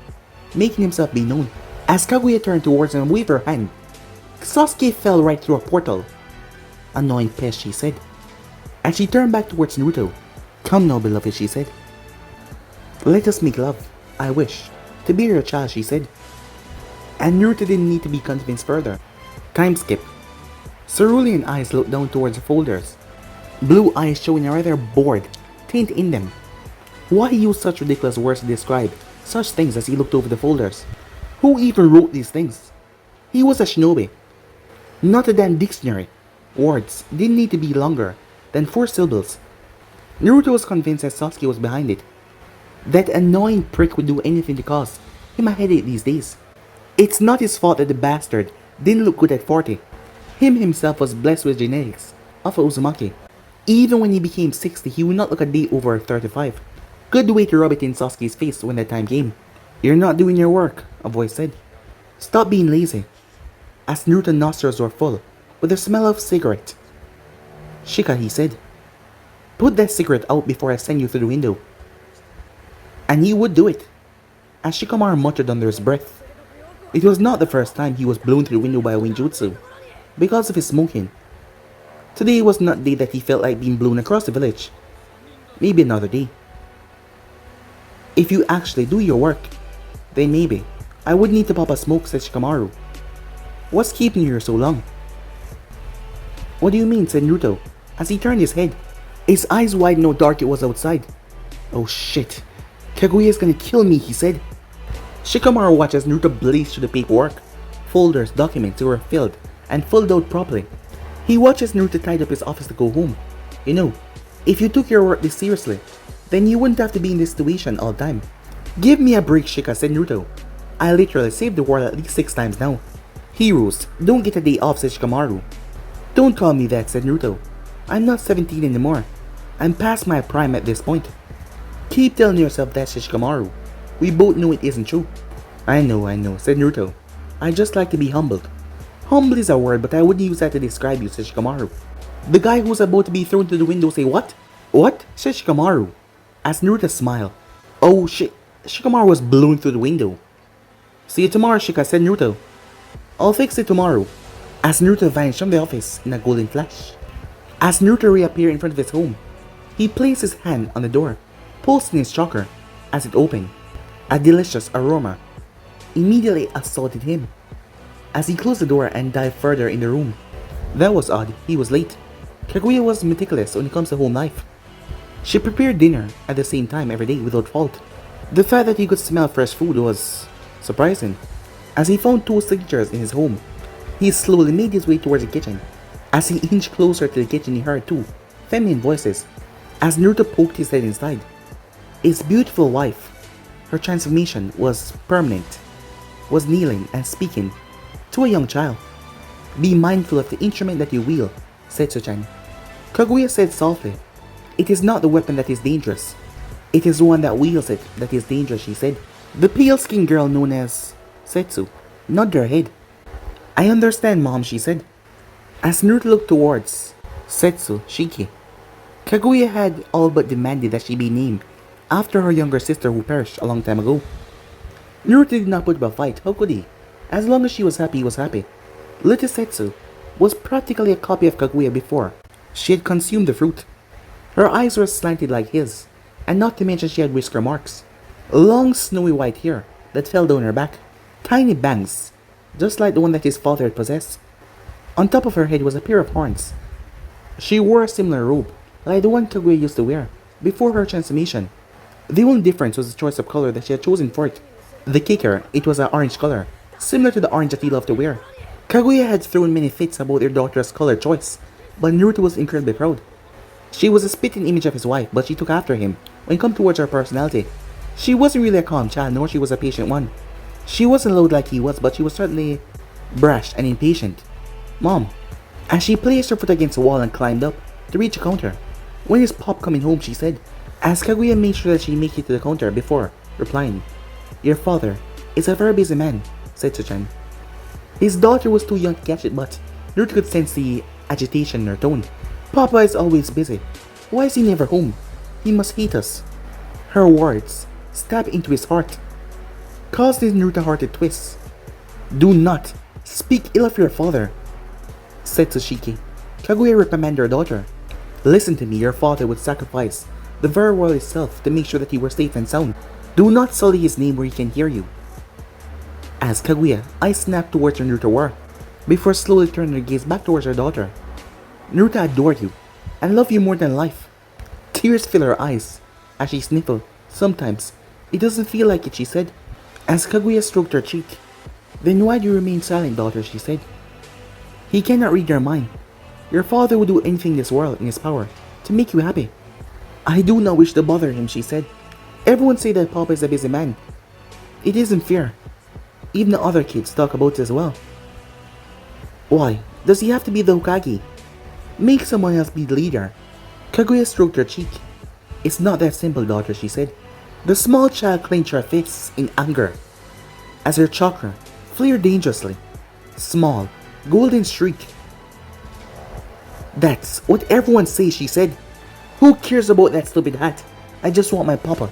making himself be known. As Kaguya turned towards him and waved her hand, Sasuke fell right through a portal. "Annoying pest," she said, as she turned back towards Naruto. "Come now, beloved," she said. "Let us make love. I wish to be your child," she said. And Naruto didn't need to be convinced further. Time skip. Cerulean eyes looked down towards the folders, blue eyes showing a rather bored tint in them. Why use such ridiculous words to describe such things as he looked over the folders? Who even wrote these things? He was a shinobi, not a damn dictionary. Words didn't need to be longer than 4 syllables. Naruto was convinced that Sasuke was behind it. That annoying prick would do anything to cause him a headache these days. It's not his fault that the bastard didn't look good at 40. Him himself was blessed with genetics of a Uzumaki. Even when he became 60, he would not look a day over 35. Good way to rub it in Sasuke's face when the time came. "You're not doing your work," a voice said. "Stop being lazy." As Naruto's nostrils were full with the smell of cigarette. "Shika," he said, "put that cigarette out before I send you through the window." And he would do it, as Shikamaru muttered under his breath. It was not the first time he was blown through the window by a Winjutsu, because of his smoking. Today was not the day that he felt like being blown across the village. Maybe another day. "If you actually do your work, then maybe I would need to pop a smoke," said Shikamaru. "What's keeping you here so long?" "What do you mean?" said Naruto, as he turned his head. His eyes widened how dark it was outside. "Oh shit, Kaguya is gonna kill me," he said. Shikamaru watched as Naruto blazed through the paperwork, folders, documents were filled and filled out properly. He watched as Naruto tied up his office to go home. "You know, if you took your work this seriously, then you wouldn't have to be in this situation all the time." "Give me a break, Shika," said Naruto. "I literally saved the world at least 6 times now." "Heroes don't get a day off," said Shikamaru. "Don't call me that," said Naruto. "I'm not 17 anymore. I'm past my prime at this point." "Keep telling yourself that," said Shikamaru. "We both know it isn't true." I know, said Naruto. "I just like to be humbled." "Humble is a word, but I wouldn't use that to describe you," said Shikamaru. The guy who was about to be thrown to the window say, "What?" "What?" said Shikamaru, as Naruto smiled. "Oh shit." Shikamaru was blown through the window. "See you tomorrow, Shika," said Naruto. "I'll fix it tomorrow." As Naruto vanished from the office in a golden flash. As Naruto reappeared in front of his home, he placed his hand on the door, pulsing his chakra. As it opened, a delicious aroma immediately assaulted him. As he closed the door and dived further in the room. That was odd, he was late. Kaguya was meticulous when it comes to home life. She prepared dinner at the same time every day without fault. The fact that he could smell fresh food was surprising. As he found 2 signatures in his home, he slowly made his way towards the kitchen. As he inched closer to the kitchen, he heard 2 feminine voices. As Naruto poked his head inside, his beautiful wife, her transformation was permanent, was kneeling and speaking to a young child. "Be mindful of the instrument that you wield," said Setsu-chan. Kaguya said softly, "It is not the weapon that is dangerous. It is the one that wields it that is dangerous," she said. The pale-skinned girl known as Setsu nodded her head. "I understand, Mom," she said. As Naruto looked towards Setsu Shiki, Kaguya had all but demanded that she be named after her younger sister who perished a long time ago. Naruto did not put up a fight, how could he? As long as she was happy, he was happy. Little Setsu was practically a copy of Kaguya before she had consumed the fruit. Her eyes were slanted like his, and not to mention she had whisker marks. Long snowy white hair that fell down her back. Tiny bangs, just like the one that his father had possessed. On top of her head was a pair of horns. She wore a similar robe, like the one Kaguya used to wear, before her transformation. The only difference was the choice of color that she had chosen for it. The kicker, it was an orange color, similar to the orange that he loved to wear. Kaguya had thrown many fits about their daughter's color choice, but Naruto was incredibly proud. She was a spitting image of his wife, but she took after him when it came towards her personality. She wasn't really a calm child, nor she was a patient one. She wasn't loud like he was, but she was certainly brash and impatient. Mom. As she placed her foot against the wall and climbed up to reach the counter. When is Pop coming home, she said, as Kaguya made sure that she make it to the counter before replying. Your father is a very busy man, said Setsu-chan. His daughter was too young to catch it, but Naruto could sense the agitation in her tone. Papa is always busy. Why is he never home? He must hate us. Her words stabbed into his heart, causing Naruto's heart to twist. Do not speak ill of your father, said Isshiki. Kaguya reprimanded her daughter. Listen to me, your father would sacrifice the very world itself to make sure that you were safe and sound. Do not sully his name where he can hear you. As Kaguya eyes snapped towards where Naruto were, before slowly turning her gaze back towards her daughter. Naruto adored you, and loved you more than life. Tears fill her eyes, as she sniffled. Sometimes, it doesn't feel like it, she said, as Kaguya stroked her cheek. Then why do you remain silent, daughter, she said. He cannot read your mind. Your father would do anything in this world in his power to make you happy. I do not wish to bother him, she said. Everyone say that Papa is a busy man. It isn't fair. Even the other kids talk about it as well. Why? Does he have to be the Hokage? Make someone else be the leader. Kaguya stroked her cheek. It's not that simple, daughter, she said. The small child clenched her fists in anger as her chakra flared dangerously. Small, golden streak. That's what everyone says, she said. Who cares about that stupid hat? I just want my papa.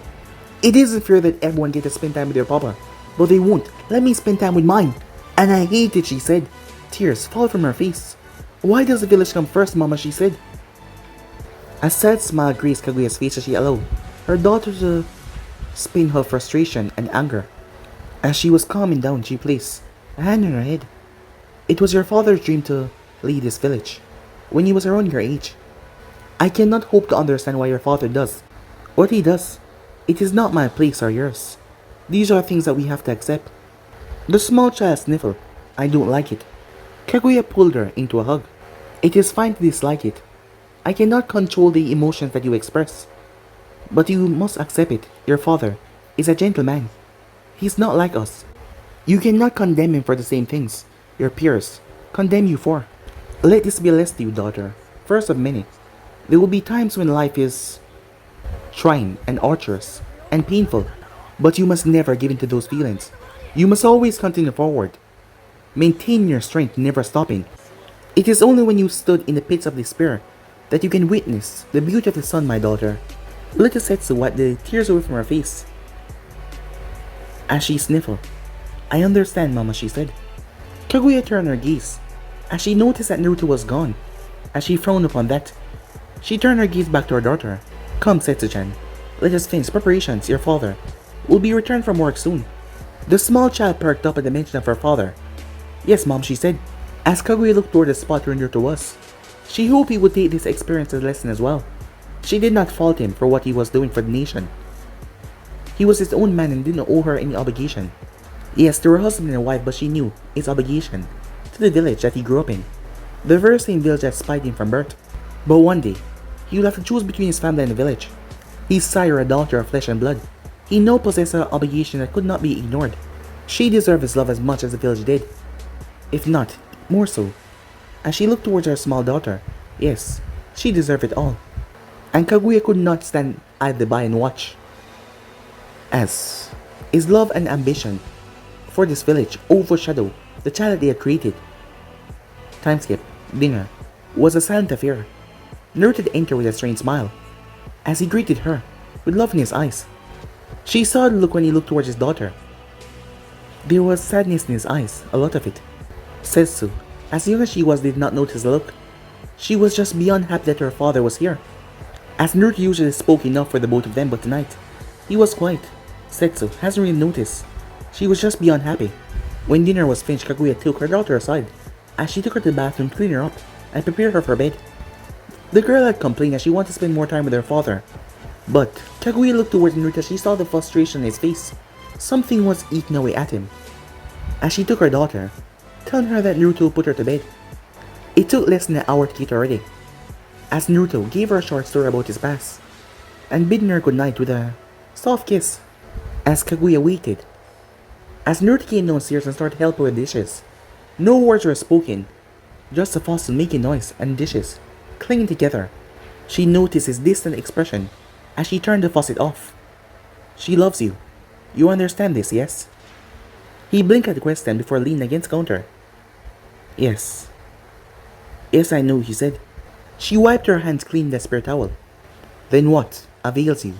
It isn't fair that everyone gets to spend time with their papa, but they won't let me spend time with mine. And I hate it, she said. Tears fall from her face. Why does the village come first, Mama, she said. A sad smile graced Kaguya's face as she allowed her daughter to spin her frustration and anger. As she was calming down, she placed a hand on her head. It was your father's dream to lead this village when he was around your age. I cannot hope to understand why your father does what he does. It is not my place or yours. These are things that we have to accept. The small child sniffled. I don't like it. Kaguya pulled her into a hug. It is fine to dislike it. I cannot control the emotions that you express. But you must accept it. Your father is a gentleman. He's not like us. You cannot condemn him for the same things your peers condemn you for. Let this be a lesson to you, daughter. First of many. There will be times when life is trying and arduous and painful, but you must never give in to those feelings. You must always continue forward. Maintain your strength, never stopping. It is only when you stood in the pits of despair that you can witness the beauty of the sun, my daughter. Little Setsu wiped the tears away from her face as she sniffled. I understand, Mama, she said. Kaguya turned her gaze as she noticed that Naruto was gone. As she frowned upon that, she turned her gaze back to her daughter. Come, Setsu-chan. Let us finish preparations. Your father will be returned from work soon. The small child perked up at the mention of her father. Yes, Mom, she said, as Kaguya looked toward the spot where Naruto was. She hoped he would take this experience as a lesson as well. She did not fault him for what he was doing for the nation. He was his own man and didn't owe her any obligation. Yes, they were husband and wife, but she knew his obligation to the village that he grew up in. The very same village that spied him from birth. But one day, he would have to choose between his family and the village. His sire, a daughter of flesh and blood. He now possessed an obligation that could not be ignored. She deserved his love as much as the village did. If not, more so. As she looked towards her small daughter, yes, she deserved it all. And Kaguya could not stand idly by and watch as his love and ambition for this village overshadowed the child that they had created. Time skip. Dinner was a silent affair. Naruto had entered with a strange smile as he greeted her with love in his eyes. She saw the look when he looked towards his daughter. There was sadness in his eyes, a lot of it. Setsu, as young as she was, did not notice the look. She was just beyond happy that her father was here. As Naruto usually spoke enough for the both of them, but tonight, he was quiet. Setsu hasn't really noticed. She was just beyond happy. When dinner was finished, Kaguya took her daughter aside, as she took her to the bathroom to clean her up and prepare her for bed. The girl had complained that she wanted to spend more time with her father. But Kaguya looked towards Naruto as she saw the frustration in his face. Something was eating away at him. As she took her daughter, telling her that Naruto put her to bed. It took less than an hour to get her ready, as Naruto gave her a short story about his past, and bidding her goodnight with a soft kiss. As Kaguya waited, as Naruto came downstairs and started helping with dishes. No words were spoken, just the faucet making noise and dishes clinging together. She noticed his distant expression as she turned the faucet off. She loves you. You understand this, yes? He blinked at the question before leaning against the counter. Yes. Yes, I know, he said. She wiped her hands clean with a spare towel. Then what avails you?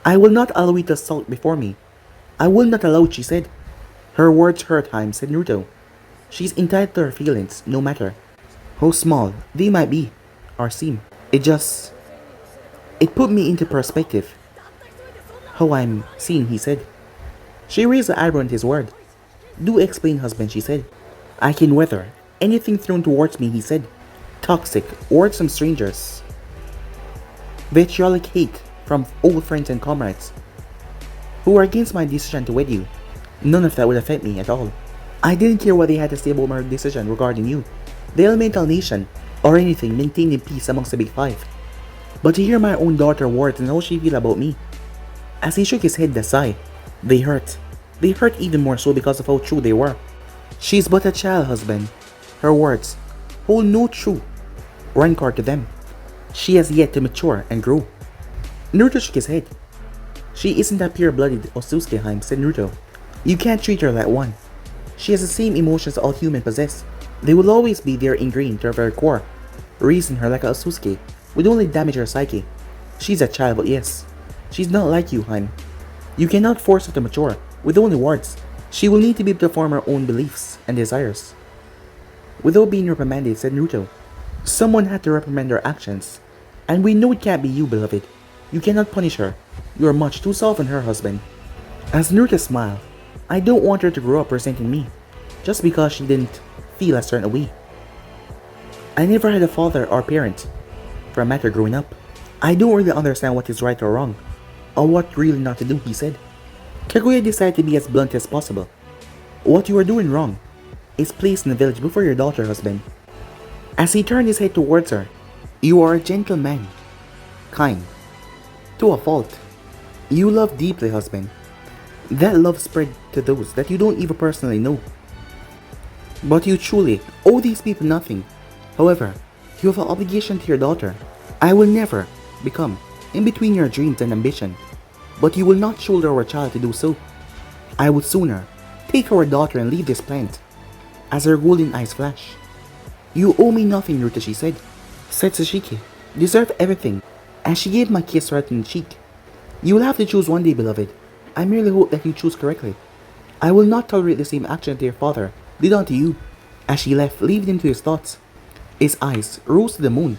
I will not allow you to assault before me. I will not allow it, she said. Her words hurt him, said Naruto. She's entitled to her feelings, no matter how small they might be or seem. It put me into perspective. How I'm seeing, he said. She raised the eyebrow at his word. Do explain, husband, she said. I can weather anything thrown towards me, he said. Toxic, wordsome strangers. Vitriolic hate from old friends and comrades who were against my decision to wed you. None of that would affect me at all. I didn't care what they had to say about my decision regarding you, the elemental nation, or anything maintaining peace amongst the big five. But to hear my own daughter words and how she feel about me. As he shook his head with a sigh, they hurt. They hurt even more so because of how true they were. She's but a child, husband. Her words hold no true rancor to them. She has yet to mature and grow. Naruto shook his head. She isn't a pure-blooded Otsutsuki, said Naruto. You can't treat her like one. She has the same emotions all humans possess. They will always be there ingrained to her very core. Raising her like a Otsutsuki would only damage her psyche. She's a child, but yes, she's not like you, Haim. You cannot force her to mature with only words. She will need to be able to form her own beliefs and desires. Without being reprimanded, said Naruto. Someone had to reprimand her actions. And we know it can't be you, beloved. You cannot punish her. You are much too soft on her, husband. As Naruto smiled, I don't want her to grow up resenting me, just because she didn't feel a certain way. I never had a father or parent, for a matter growing up. I don't really understand what is right or wrong, or what really not to do, he said. Kaguya decided to be as blunt as possible. What you are doing wrong is placed in the village before your daughter, husband. As he turned his head towards her, you are a gentleman, kind, to a fault. You love deeply, husband. That love spread to those that you don't even personally know. But you truly owe these people nothing. However, you have an obligation to your daughter. I will never become in between your dreams and ambition, but you will not shoulder our child to do so. I would sooner take our daughter and leave this planet. As her golden eyes flash. You owe me nothing, Naruto, she said. Isshiki, deserve everything. And she gave my kiss right in the cheek. You will have to choose one day, beloved. I merely hope that you choose correctly. I will not tolerate the same action that your father did unto you. As she left, leaving him to his thoughts. His eyes rose to the moon,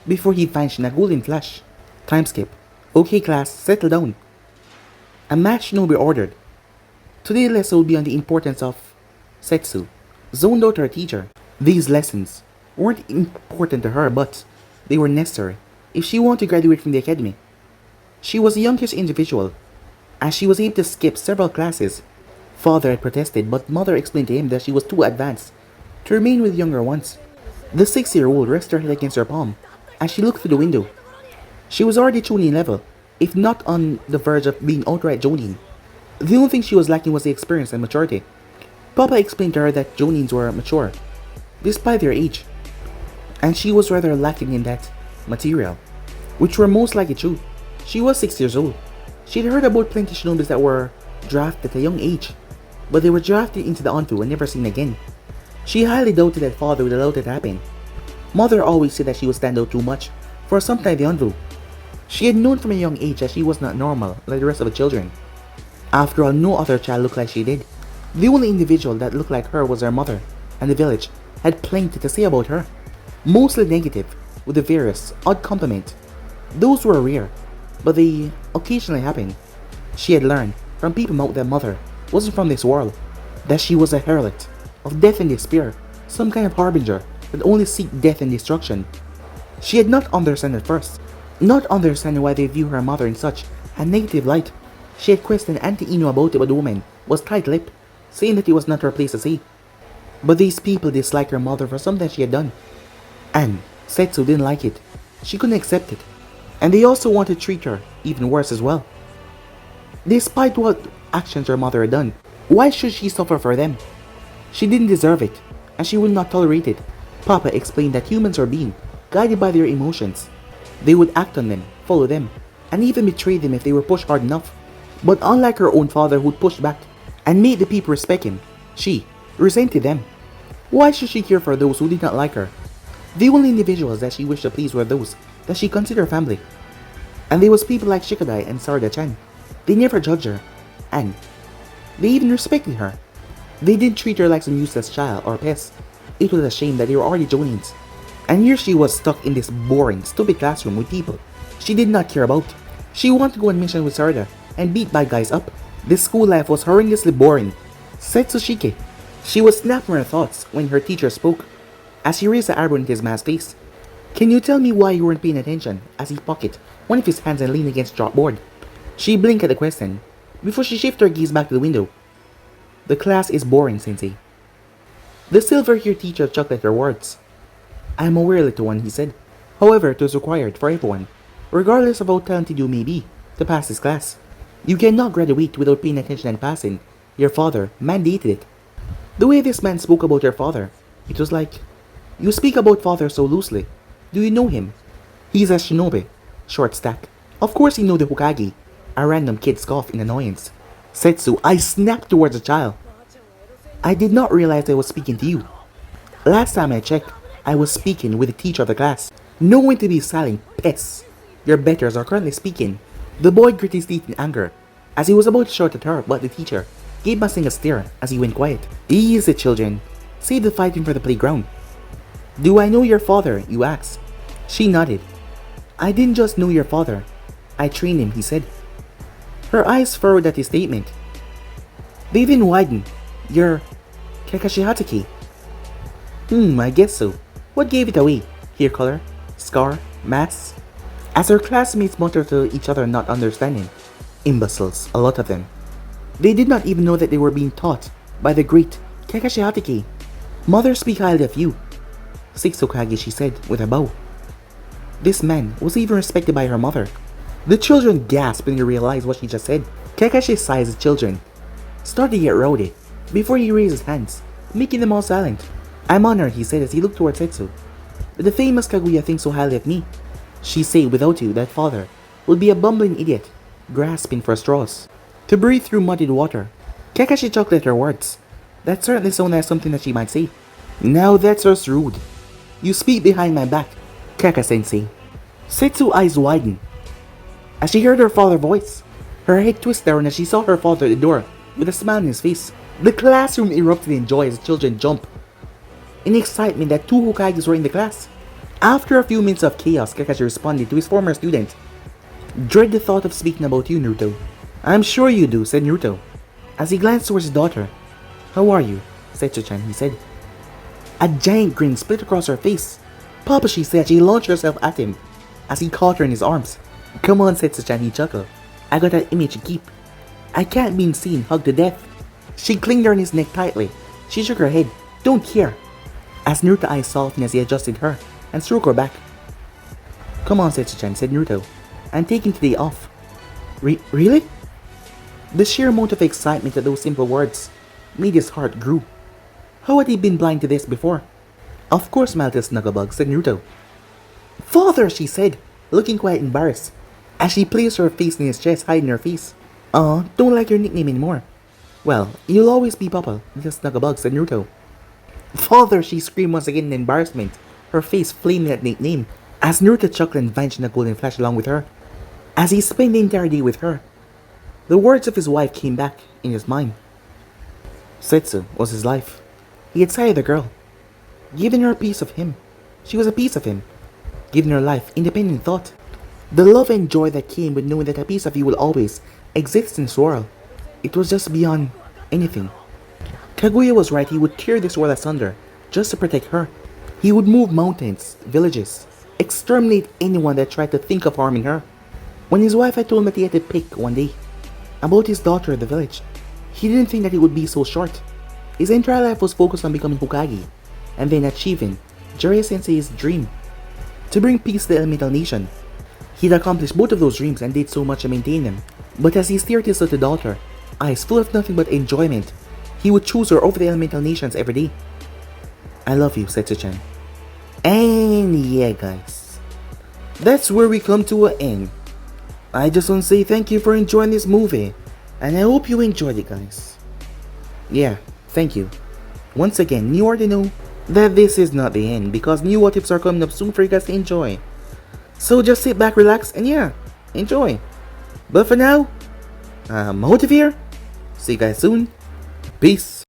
before he vanished in a golden flash. Time skip. Okay class, settle down. A match will be ordered. Today's lesson will be on the importance of Setsu, zoned out her teacher. These lessons weren't important to her, but they were necessary if she wanted to graduate from the academy. She was a youngish individual, as she was able to skip several classes. Father had protested, but mother explained to him that she was too advanced to remain with younger ones. The 6-year-old rested her head against her palm as she looked through the window. She was already Chunin level, if not on the verge of being outright Jonin. The only thing she was lacking was the experience and maturity. Papa explained to her that Jonins were mature, despite their age, and she was rather lacking in that material, which were most likely true. She was 6 years old. She had heard about plenty of shinobis that were drafted at a young age, but they were drafted into the Anpu and never seen again. She highly doubted that father would allow that to happen. Mother always said that she would stand out too much for some time the Anpu. She had known from a young age that she was not normal like the rest of the children. After all, no other child looked like she did. The only individual that looked like her was her mother, and the village had plenty to say about her. Mostly negative, with a various odd compliment. Those were rare, but they occasionally happened. She had learned from people out that mother wasn't from this world, that she was a harlot, of death and despair, some kind of harbinger that only seek death and destruction. She had not understood at first, not understanding why they view her mother in such a negative light. She had questioned Auntie Ino about it, but the woman was tight-lipped, saying that it was not her place to say. But these people disliked her mother for something she had done. And Setsu didn't like it. She couldn't accept it. And they also wanted to treat her even worse as well. Despite what actions her mother had done, why should she suffer for them? She didn't deserve it, and she would not tolerate it. Papa explained that humans are being guided by their emotions. They would act on them, follow them, and even betray them if they were pushed hard enough. But unlike her own father who'd pushed back and made the people respect him, she resented them. Why should she care for those who did not like her? The only individuals that she wished to please were those that she considered family. And there was people like Shikadai and Sarada-chan. They never judged her, and they even respected her. They didn't treat her like some useless child or pest. It was a shame that they were already Jonins. And here she was stuck in this boring, stupid classroom with people she did not care about. She wanted to go on mission with Sarada and beat bad guys up. This school life was horrendously boring. Setsu. She was snapping her thoughts when her teacher spoke, as he raised the eyebrow in his man's face. Can you tell me why you weren't paying attention? As he pocketed one of his hands and leaned against the chalkboard. She blinked at the question, before she shifted her gaze back to the window. The class is boring, Sensei. The silver-haired teacher chuckled at her words. I am aware, little one, he said. However, it was required for everyone, regardless of how talented you may be, to pass this class. You cannot graduate without paying attention and passing. Your father mandated it. The way this man spoke about your father, it was like, you speak about father so loosely. Do you know him? He's a shinobi, short stack. Of course you know the Hokage. A random kid scoffed in annoyance. Setsu, I snapped towards the child. I did not realize I was speaking to you. Last time I checked, I was speaking with the teacher of the class. Know when to be silent, pests. Your betters are currently speaking. The boy grit his teeth in anger, as he was about to shout at her, but the teacher gave Masing a stare as he went quiet. Easy, children. Save the fighting for the playground. Do I know your father, you asked. She nodded. I didn't just know your father. I trained him, he said. Her eyes furrowed at his statement. They even widened. You're Kakashi Hatake. I guess so. What gave it away? Hair color? Scar? Mask? As her classmates muttered to each other, not understanding. Imbeciles, a lot of them. They did not even know that they were being taught by the great Kakashi Hatake. Mother speak highly of you. Six Hokage, she said with a bow. This man was even respected by her mother. The children gasped when they realized what she just said. Kakashi's sized children started to get rowdy before he raised his hands, making them all silent. I'm honored, he said as he looked towards Setsu. The famous Kaguya thinks so highly of me. She said without you that father would be a bumbling idiot, grasping for straws to breathe through muddied water. Kakashi chuckled at her words. That certainly sounded like something that she might say. Now that's just rude. You speak behind my back, Kaka-sensei. Setsu's eyes widened as she heard her father's voice. Her head twisted around as she saw her father at the door with a smile on his face. The classroom erupted in joy as the children jumped in excitement that two Hokages were in the class. After a few minutes of chaos, Kakashi responded to his former student. Dread the thought of speaking about you, Naruto. I'm sure you do, said Naruto, as he glanced towards his daughter. How are you, Setsu-chan, he said. A giant grin split across her face. Papa, she said. She launched herself at him as he caught her in his arms. Come on, Setsu-chan, he chuckled. I got that image to keep. I can't be seen hugged to death. She clinged around his neck tightly. She shook her head. Don't care. As Naruto's eyes softened as he adjusted her and stroked her back. Come on, Setsu-chan, said Naruto. I'm taking today off. Really? The sheer amount of excitement at those simple words made his heart grow. How had he been blind to this before? Of course, my little snugglebug, said Naruto. Father, she said, looking quite embarrassed, as she placed her face in his chest, hiding her face. Don't like your nickname anymore. Well, you'll always be Papa, little snugglebug, said Naruto. Father, she screamed once again in embarrassment, her face flaming at nickname, as Naruto chuckled and vanished in a golden flash along with her. As he spent the entire day with her, the words of his wife came back in his mind. Setsu was his life. He had sired the girl, given her a piece of him. She was a piece of him, given her life, independent thought. The love and joy that came with knowing that a piece of you will always exist in this world. It was just beyond anything. Kaguya was right, he would tear this world asunder just to protect her. He would move mountains, villages, exterminate anyone that tried to think of harming her. When his wife had told him that he had to pick one day about his daughter in the village, he didn't think that it would be so short. His entire life was focused on becoming Hokage and then achieving Jiraiya-sensei's dream to bring peace to the elemental nation. He'd accomplished both of those dreams and did so much to maintain them. But as he stared at his little daughter, eyes full of nothing but enjoyment, he would choose her over the elemental nations every day. I love you, Setsu-chan. And yeah, guys, that's where we come to an end. I just want to say thank you for enjoying this movie, and I hope you enjoyed it, guys. Yeah, thank you. Once again, you already know that this is not the end, because new what ifs are coming up soon for you guys to enjoy. So just sit back, relax, and yeah, enjoy. But for now, I'm out of here. See you guys soon. Peace.